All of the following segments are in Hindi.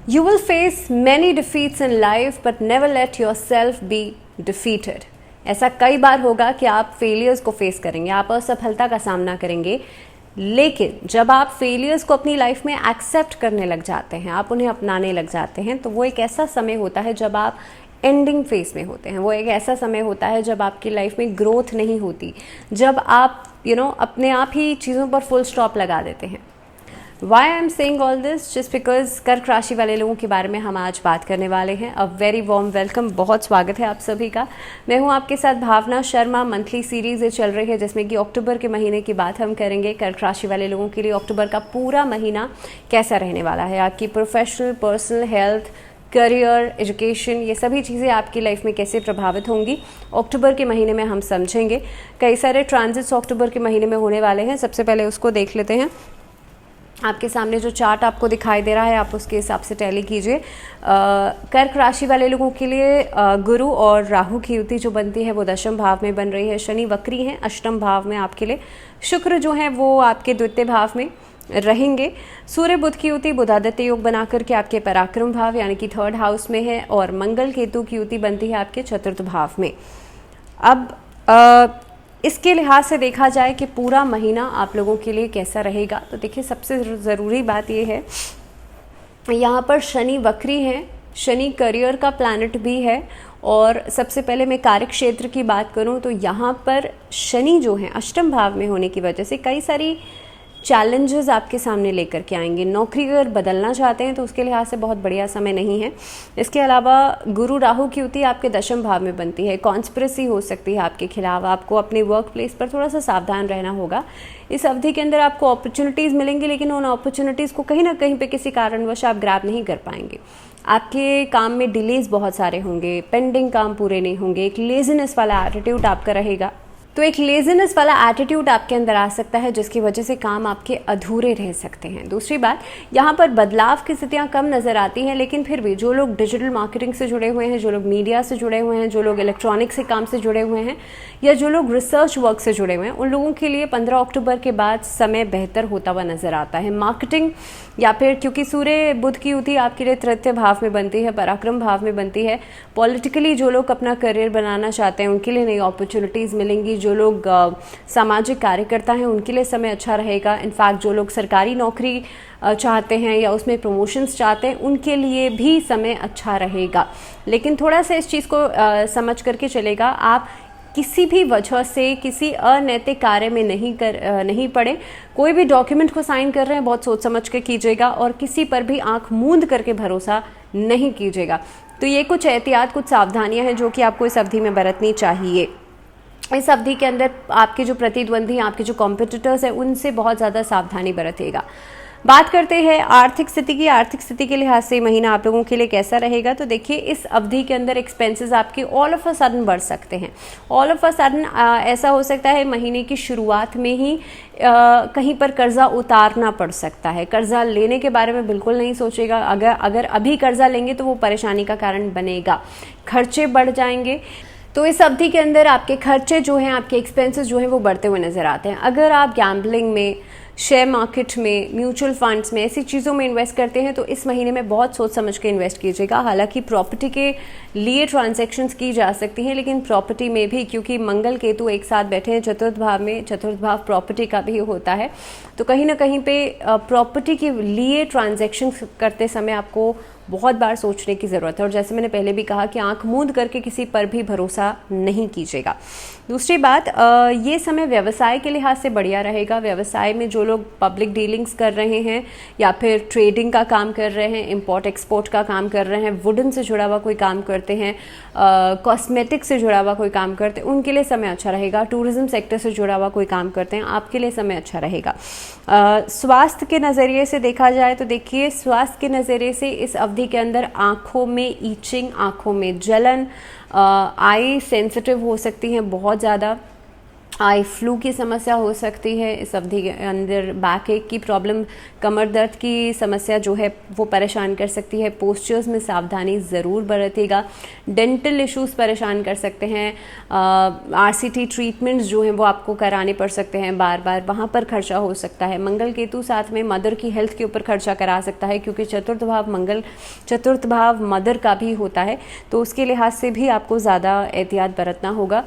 You will face many defeats in life, but never let yourself be defeated. ऐसा कई बार होगा कि आप फेलियर्स को फेस करेंगे, आप असफलता का सामना करेंगे, लेकिन जब आप फेलियर्स को अपनी लाइफ में एक्सेप्ट करने लग जाते हैं, आप उन्हें अपनाने लग जाते हैं, तो वो एक ऐसा समय होता है जब आप एंडिंग फेज में होते हैं। वो एक ऐसा समय होता है जब आपकी लाइफ में ग्रोथ नहीं होती, जब आप अपने आप ही चीज़ों पर फुल स्टॉप लगा देते हैं। Why I am saying all this? Just because कर्क राशि वाले लोगों के बारे में हम आज बात करने वाले हैं। अ वेरी वार्म वेलकम, बहुत स्वागत है आप सभी का। मैं हूं आपके साथ भावना शर्मा। मंथली सीरीज ये चल रही है जिसमें कि अक्टूबर के महीने की बात हम करेंगे। कर्क राशि वाले लोगों के लिए अक्टूबर का पूरा महीना कैसा रहने वाला है, आपकी professional, personal, health, career, education, ये सभी चीज़ें आपकी लाइफ में कैसे प्रभावित होंगी अक्टूबर के महीने में हम समझेंगे। कई सारे ट्रांजिट्स अक्टूबर के महीने में होने वाले हैं। सबसे पहले उसको देख लेते हैं। आपके सामने जो चार्ट आपको दिखाई दे रहा है, आप उसके हिसाब से टैली कीजिए। कर्क राशि वाले लोगों के लिए गुरु और राहु की युति जो बनती है वो दशम भाव में बन रही है। शनि वक्री हैं अष्टम भाव में आपके लिए। शुक्र जो है वो आपके द्वितीय भाव में रहेंगे। सूर्य बुध की युति बुधादित्य योग बना करके आपके पराक्रम भाव यानी कि थर्ड हाउस में है, और मंगल केतु की युति बनती है आपके चतुर्थ भाव में। अब इसके लिहाज से देखा जाए कि पूरा महीना आप लोगों के लिए कैसा रहेगा, तो देखिए सबसे ज़रूरी बात ये है, यहाँ पर शनि वक्री हैं, शनि करियर का प्लैनेट भी है। और सबसे पहले मैं कार्य क्षेत्र की बात करूँ तो यहाँ पर शनि जो है अष्टम भाव में होने की वजह से कई सारी चैलेंजेस आपके सामने लेकर के आएंगे। नौकरी अगर बदलना चाहते हैं तो उसके लिहाज से बहुत बढ़िया समय नहीं है। इसके अलावा गुरु राहु की युति आपके दशम भाव में बनती है। कॉन्स्पिरेसी हो सकती है आपके खिलाफ, आपको अपने वर्क प्लेस पर थोड़ा सा सावधान रहना होगा। इस अवधि के अंदर आपको अपॉर्चुनिटीज़ मिलेंगी, लेकिन उन अपॉर्चुनिटीज़ को कहीं ना कहीं पे किसी कारणवश आप ग्रैब नहीं कर पाएंगे। आपके काम में डिलेज बहुत सारे होंगे, पेंडिंग काम पूरे नहीं होंगे, एक लेजीनेस वाला एटीट्यूड आपका रहेगा। तो एक लेजीनेस वाला एटीट्यूड आपके अंदर आ सकता है जिसकी वजह से काम आपके अधूरे रह सकते हैं। दूसरी बात, यहाँ पर बदलाव की स्थितियाँ कम नज़र आती हैं, लेकिन फिर भी जो लोग डिजिटल मार्केटिंग से जुड़े हुए हैं, जो लोग मीडिया से जुड़े हुए हैं, जो लोग इलेक्ट्रॉनिक से काम से जुड़े हुए हैं, या जो लोग रिसर्च वर्क से जुड़े हुए हैं, उन लोगों के लिए 15 अक्टूबर के बाद समय बेहतर होता हुआ नजर आता है। मार्केटिंग या फिर क्योंकि सूर्य बुध की युति आपके लिए तृतीय भाव में बनती है, पराक्रम भाव में बनती है, पॉलिटिकली जो लोग अपना करियर बनाना चाहते हैं उनके लिए नई अपॉर्चुनिटीज़ मिलेंगी। जो लोग सामाजिक कार्यकर्ता हैं उनके लिए समय अच्छा रहेगा। इनफैक्ट जो लोग सरकारी नौकरी चाहते हैं या उसमें प्रमोशंस चाहते हैं उनके लिए भी समय अच्छा रहेगा। लेकिन थोड़ा सा इस चीज़ को समझ करके चलेगा, आप किसी भी वजह से किसी अनैतिक कार्य में नहीं पड़े। कोई भी डॉक्यूमेंट को साइन कर रहे हैं बहुत सोच समझ के कीजिएगा, और किसी पर भी आंख मूंद करके भरोसा नहीं कीजिएगा। तो ये कुछ एहतियात, कुछ सावधानियां हैं जो कि आपको इस अवधि में बरतनी चाहिए। इस अवधि के अंदर आपके जो प्रतिद्वंदी, आपके जो कॉम्पिटिटर्स हैं, उनसे बहुत ज़्यादा सावधानी बरतिएगा। बात करते हैं आर्थिक स्थिति की। आर्थिक स्थिति के लिहाज से महीना आप लोगों के लिए कैसा रहेगा, तो देखिए इस अवधि के अंदर एक्सपेंसेस आपके ऑल ऑफ अ सडन बढ़ सकते हैं। ऑल ऑफ अ सडन ऐसा हो सकता है महीने की शुरुआत में ही कहीं पर कर्जा उतारना पड़ सकता है। कर्जा लेने के बारे में बिल्कुल नहीं सोचेगा। अगर अभी कर्जा लेंगे तो वो परेशानी का कारण बनेगा। खर्चे बढ़ जाएंगे। तो इस अवधि के अंदर आपके खर्चे जो हैं, आपके एक्सपेंसेस जो हैं वो बढ़ते हुए नजर आते हैं। अगर आप गैम्बलिंग में, शेयर मार्केट में, म्यूचुअल फंड्स में, ऐसी चीज़ों में इन्वेस्ट करते हैं तो इस महीने में बहुत सोच समझ के इन्वेस्ट कीजिएगा। हालांकि प्रॉपर्टी के लिए ट्रांजैक्शंस की जा सकती हैं, लेकिन प्रॉपर्टी में भी क्योंकि मंगल केतु एक साथ बैठे हैं चतुर्थ भाव में, चतुर्थ भाव प्रॉपर्टी का भी होता है, तो कहीं ना कहीं पे प्रॉपर्टी के लिए ट्रांजैक्शन करते समय आपको बहुत बार सोचने की ज़रूरत है। और जैसे मैंने पहले भी कहा कि आंख मूंद करके किसी पर भी भरोसा नहीं कीजिएगा। दूसरी बात, ये समय व्यवसाय के लिहाज से बढ़िया रहेगा। व्यवसाय में जो लोग पब्लिक डीलिंग्स कर रहे हैं या फिर ट्रेडिंग का काम कर रहे हैं, इंपोर्ट एक्सपोर्ट का काम कर रहे हैं, वुडन से जुड़ा हुआ कोई काम करते हैं, कॉस्मेटिक से जुड़ा हुआ कोई काम करते हैं, उनके लिए समय अच्छा रहेगा। टूरिज्म सेक्टर से जुड़ा हुआ कोई काम करते हैं, आपके लिए समय अच्छा रहेगा। स्वास्थ्य के नज़रिए से देखा जाए तो देखिए स्वास्थ्य के नज़रिए से इस अवधि के अंदर आँखों में ईचिंग, आँखों में जलन, आई सेंसिटिव हो सकती हैं बहुत ज़्यादा। आई फ्लू की समस्या हो सकती है इस अवधि के अंदर, बैक एक की प्रॉब्लम, कमर दर्द की समस्या जो है वो परेशान कर सकती है। पोस्चर्स में सावधानी ज़रूर बरतेगा। डेंटल इश्यूज़ परेशान कर सकते हैं। आरसीटी ट्रीटमेंट्स जो हैं वो आपको कराने पड़ सकते हैं बार बार, वहाँ पर खर्चा हो सकता है। मंगल केतु साथ में मदर की हेल्थ के ऊपर खर्चा करा सकता है, क्योंकि चतुर्थ भाव मदर का भी होता है, तो उसके लिहाज से भी आपको ज़्यादा एहतियात बरतना होगा।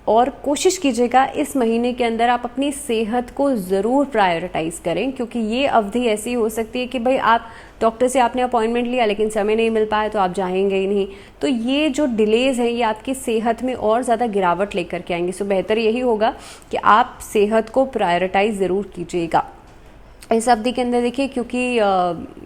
और कोशिश कीजिएगा इस महीने के अंदर आप अपनी सेहत को ज़रूर प्रायोरिटाइज़ करें, क्योंकि ये अवधि ऐसी हो सकती है कि भाई आप डॉक्टर से आपने अपॉइंटमेंट लिया लेकिन समय नहीं मिल पाया तो आप जाएंगे ही नहीं। तो ये जो डिलेज़ हैं ये आपकी सेहत में और ज़्यादा गिरावट लेकर के आएंगे। सो बेहतर यही होगा कि आप सेहत को प्रायोरिटाइज़ ज़रूर कीजिएगा इस अवधि के अंदर। देखिए, क्योंकि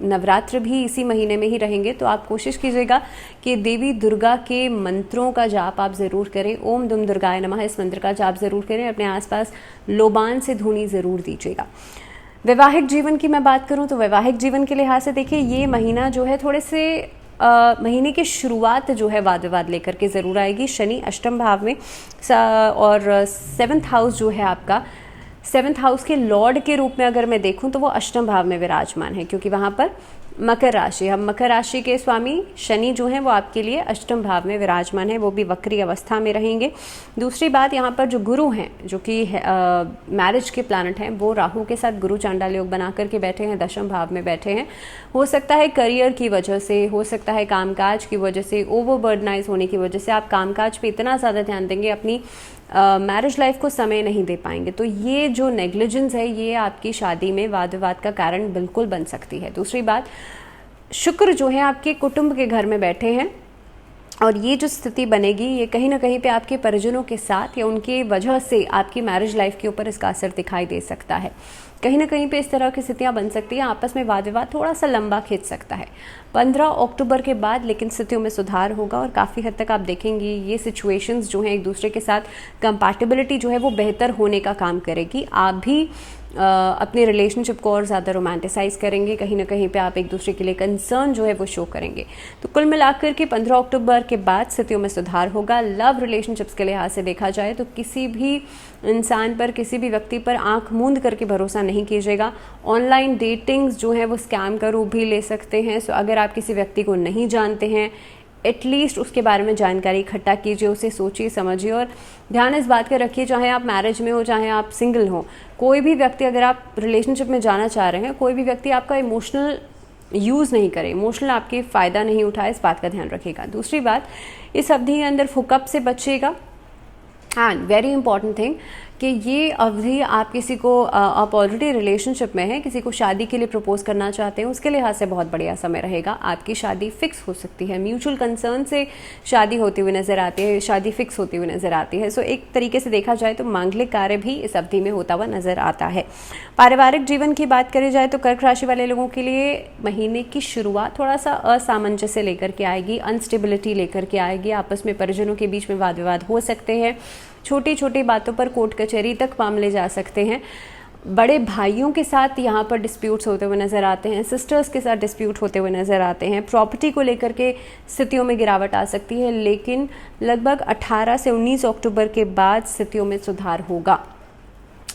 नवरात्र भी इसी महीने में ही रहेंगे, तो आप कोशिश कीजिएगा कि देवी दुर्गा के मंत्रों का जाप आप ज़रूर करें। ओम दुम दुर्गाय नमः इस मंत्र का जाप ज़रूर करें। अपने आसपास लोबान से धूनी ज़रूर दीजिएगा। वैवाहिक जीवन की मैं बात करूं तो वैवाहिक जीवन के लिहाज से देखिए, ये महीना जो है थोड़े से महीने की शुरुआत जो है वाद विवाद लेकर के ज़रूर आएगी। शनि अष्टम भाव में और 7th हाउस जो है आपका, 7th हाउस के लॉर्ड के रूप में अगर मैं देखूं तो वो अष्टम भाव में विराजमान है, क्योंकि वहाँ पर मकर राशि, हम मकर राशि के स्वामी शनि जो हैं वो आपके लिए अष्टम भाव में विराजमान है, वो भी वक्री अवस्था में रहेंगे। दूसरी बात, यहाँ पर जो गुरु हैं जो कि मैरिज के प्लैनेट हैं, वो राहु के साथ गुरु चांडाल योग बना करके बैठे हैं, दशम भाव में बैठे हैं। हो सकता है करियर की वजह से, हो सकता है कामकाज की वजह से, ओवरबर्डनाइज होने की वजह से आप कामकाज पे इतना ज़्यादा ध्यान देंगे, अपनी मैरिज लाइफ को समय नहीं दे पाएंगे। तो ये जो नेग्लिजेंस है ये आपकी शादी में वाद विवाद का कारण बिल्कुल बन सकती है। दूसरी बात, शुक्र जो है आपके कुटुंब के घर में बैठे हैं, और ये जो स्थिति बनेगी ये कहीं ना कहीं पे आपके परिजनों के साथ या उनके वजह से आपकी मैरिज लाइफ के ऊपर इसका असर दिखाई दे सकता है। कहीं ना कहीं पे इस तरह की स्थितियां बन सकती हैं, आपस में वाद विवाद थोड़ा सा लंबा खींच सकता है। 15 अक्टूबर के बाद लेकिन स्थितियों में सुधार होगा, और काफ़ी हद तक आप देखेंगे ये सिचुएशंस जो हैं एक दूसरे के साथ कंपैटिबिलिटी जो है वो बेहतर होने का काम करेगी। आप भी अपने रिलेशनशिप को और ज़्यादा रोमांटिसाइज करेंगे, कहीं ना कहीं पे आप एक दूसरे के लिए कंसर्न जो है वो शो करेंगे। तो कुल मिलाकर के 15 अक्टूबर के बाद स्थितियों में सुधार होगा। लव रिलेशनशिप्स के लिहाज से देखा जाए तो किसी भी इंसान पर, किसी भी व्यक्ति पर आंख मूंद करके भरोसा नहीं कीजिएगा। ऑनलाइन डेटिंग्स जो है वो स्कैम का रूप भी ले सकते हैं। सो अगर आप किसी व्यक्ति को नहीं जानते हैं, एटलीस्ट उसके बारे में जानकारी इकट्ठा कीजिए, उसे सोचिए समझिए, और ध्यान इस बात का रखिए, चाहे आप मैरिज में हो चाहे आप सिंगल हो, कोई भी व्यक्ति अगर आप रिलेशनशिप में जाना चाह रहे हैं, कोई भी व्यक्ति आपका इमोशनल यूज़ नहीं करे, इमोशनल आपके फ़ायदा नहीं उठाए, इस बात का ध्यान रखिएगा। दूसरी बात, इस अवधि के अंदर हुकअप से बचिएगा। एंड वेरी इंपॉर्टेंट थिंग कि ये अवधि आप किसी को, आप ऑलरेडी रिलेशनशिप में हैं, किसी को शादी के लिए प्रपोज करना चाहते हैं, उसके लिहाज से बहुत बढ़िया समय रहेगा। आपकी शादी फिक्स हो सकती है, म्यूचुअल कंसर्न से शादी होती हुई नजर आती है, शादी फिक्स होती हुई नजर आती है। सो एक तरीके से देखा जाए तो मांगलिक कार्य भी इस अवधि में होता हुआ नजर आता है। पारिवारिक जीवन की बात करी जाए तो कर्क राशि वाले लोगों के लिए महीने की शुरुआत थोड़ा सा असामंजस्य लेकर के आएगी, अनस्टेबिलिटी लेकर के आएगी। आपस में परिजनों के बीच में वाद विवाद हो सकते हैं, छोटी छोटी बातों पर कोर्ट कचहरी तक मामले जा सकते हैं। बड़े भाइयों के साथ यहाँ पर डिस्प्यूट्स होते हुए नज़र आते हैं, सिस्टर्स के साथ डिस्प्यूट होते हुए नज़र आते हैं। प्रॉपर्टी को लेकर के स्थितियों में गिरावट आ सकती है, लेकिन लगभग 18 से 19 अक्टूबर के बाद स्थितियों में सुधार होगा।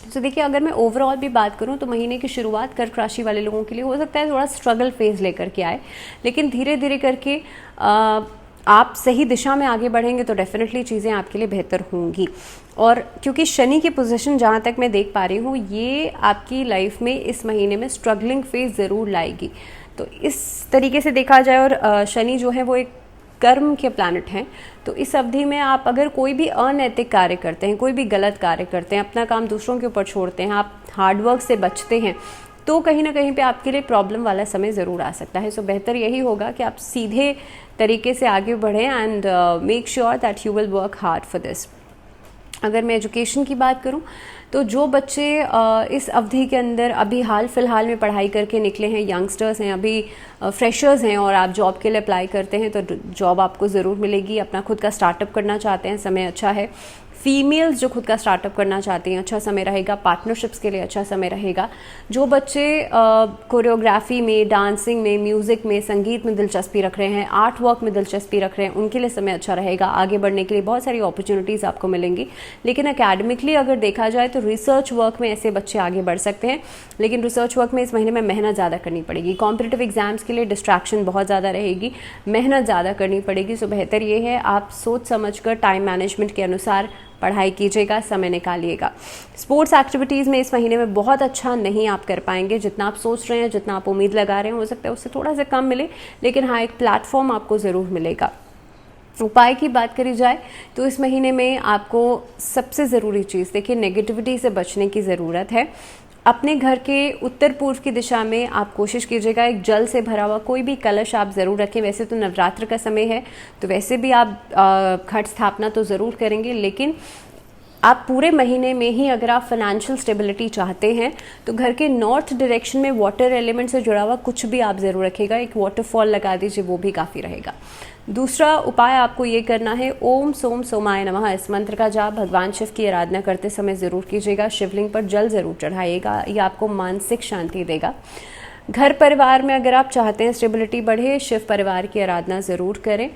तो देखिए, अगर मैं ओवरऑल भी बात करूं तो महीने की शुरुआत कर्क राशि वाले लोगों के लिए हो सकता है थोड़ा स्ट्रगल फेज लेकर के आए, लेकिन धीरे धीरे करके आप सही दिशा में आगे बढ़ेंगे तो डेफिनेटली चीज़ें आपके लिए बेहतर होंगी। और क्योंकि शनि की पोजीशन जहाँ तक मैं देख पा रही हूँ, ये आपकी लाइफ में इस महीने में स्ट्रगलिंग फेज ज़रूर लाएगी। तो इस तरीके से देखा जाए, और शनि जो है वो एक कर्म के प्लैनेट हैं, तो इस अवधि में आप अगर कोई भी अनैतिक कार्य करते हैं, कोई भी गलत कार्य करते हैं, अपना काम दूसरों के ऊपर छोड़ते हैं, आप हार्डवर्क से बचते हैं, तो कहीं ना कहीं पे आपके लिए प्रॉब्लम वाला समय ज़रूर आ सकता है। सो बेहतर यही होगा कि आप सीधे तरीके से आगे बढ़ें and make sure that you will work hard for this. अगर मैं एजुकेशन की बात करूं तो जो बच्चे इस अवधि के अंदर अभी हाल फिलहाल में पढ़ाई करके निकले हैं, यंगस्टर्स हैं, अभी फ्रेशर्स हैं, और आप जॉब के लिए अप्लाई करते हैं तो जॉब आपको ज़रूर मिलेगी। अपना खुद का स्टार्टअप करना चाहते हैं, समय अच्छा है। फीमेल्स जो खुद का स्टार्टअप करना चाहती हैं अच्छा समय रहेगा, पार्टनरशिप्स के लिए अच्छा समय रहेगा। जो बच्चे कोरियोग्राफी में, डांसिंग में, म्यूज़िक में, संगीत में दिलचस्पी रख रहे हैं, आर्ट वर्क में दिलचस्पी रख रहे हैं, उनके लिए समय अच्छा रहेगा। आगे बढ़ने के लिए बहुत सारी अपॉर्चुनिटीज़ आपको मिलेंगी। लेकिन एकेडमिकली अगर देखा जाए तो रिसर्च वर्क में ऐसे बच्चे आगे बढ़ सकते हैं, लेकिन रिसर्च वर्क में इस महीने में मेहनत ज़्यादा करनी पड़ेगी। कॉम्पिटिटिव एग्जाम्स के लिए डिस्ट्रैक्शन बहुत ज़्यादा रहेगी, मेहनत ज़्यादा करनी पड़ेगी। सो बेहतर ये है आप सोच समझकर टाइम मैनेजमेंट के अनुसार पढ़ाई कीजिएगा, समय निकालिएगा। स्पोर्ट्स एक्टिविटीज़ में इस महीने में बहुत अच्छा नहीं आप कर पाएंगे, जितना आप सोच रहे हैं, जितना आप उम्मीद लगा रहे हैं, हो सकता है उससे थोड़ा सा कम मिले, लेकिन हाँ एक प्लेटफॉर्म आपको ज़रूर मिलेगा। उपाय की बात करी जाए तो इस महीने में आपको सबसे ज़रूरी चीज़, देखिए नेगेटिविटी से बचने की ज़रूरत है। अपने घर के उत्तर पूर्व की दिशा में आप कोशिश कीजिएगा एक जल से भरा हुआ कोई भी कलश आप ज़रूर रखें। वैसे तो नवरात्र का समय है तो वैसे भी आप घट स्थापना तो ज़रूर करेंगे, लेकिन आप पूरे महीने में ही अगर आप फाइनेंशियल स्टेबिलिटी चाहते हैं तो घर के नॉर्थ डायरेक्शन में वाटर एलिमेंट से जुड़ा हुआ कुछ भी आप ज़रूर रखिएगा। एक वाटरफॉल लगा दीजिए, वो भी काफ़ी रहेगा। दूसरा उपाय आपको ये करना है, ओम सोम सोमाय नमः इस मंत्र का जाप भगवान शिव की आराधना करते समय ज़रूर कीजिएगा। शिवलिंग पर जल ज़रूर चढ़ाइएगा, ये आपको मानसिक शांति देगा। घर परिवार में अगर आप चाहते हैं स्टेबिलिटी बढ़े, शिव परिवार की आराधना ज़रूर करें।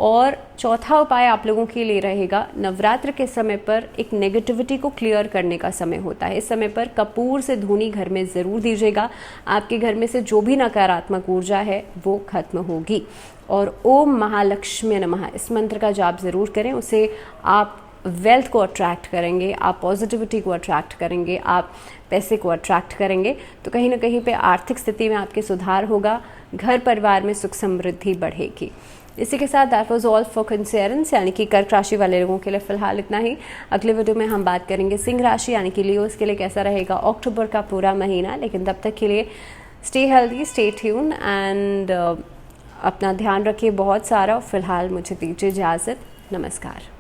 और चौथा उपाय आप लोगों के लिए रहेगा, नवरात्र के समय पर एक नेगेटिविटी को क्लियर करने का समय होता है। इस समय पर कपूर से धूनी घर में ज़रूर दीजिएगा, आपके घर में से जो भी नकारात्मक ऊर्जा है वो खत्म होगी। और ओम महालक्ष्मी नमः इस मंत्र का जाप ज़रूर करें, उसे आप वेल्थ को अट्रैक्ट करेंगे, आप पॉजिटिविटी को अट्रैक्ट करेंगे, आप पैसे को अट्रैक्ट करेंगे, तो कहीं ना कहीं पे आर्थिक स्थिति में आपके सुधार होगा, घर परिवार में सुख समृद्धि बढ़ेगी। इसी के साथ दैट वाज ऑल फॉर कंसेरेंस, यानी कि कर्क राशि वाले लोगों के लिए फिलहाल इतना ही। अगले वीडियो में हम बात करेंगे सिंह राशि यानी कि लियोस के लिए कैसा रहेगा अक्टूबर का पूरा महीना। लेकिन तब तक के लिए stay healthy, stay tune and अपना ध्यान रखिए बहुत सारा। फिलहाल मुझे दीजिए इजाज़त, नमस्कार।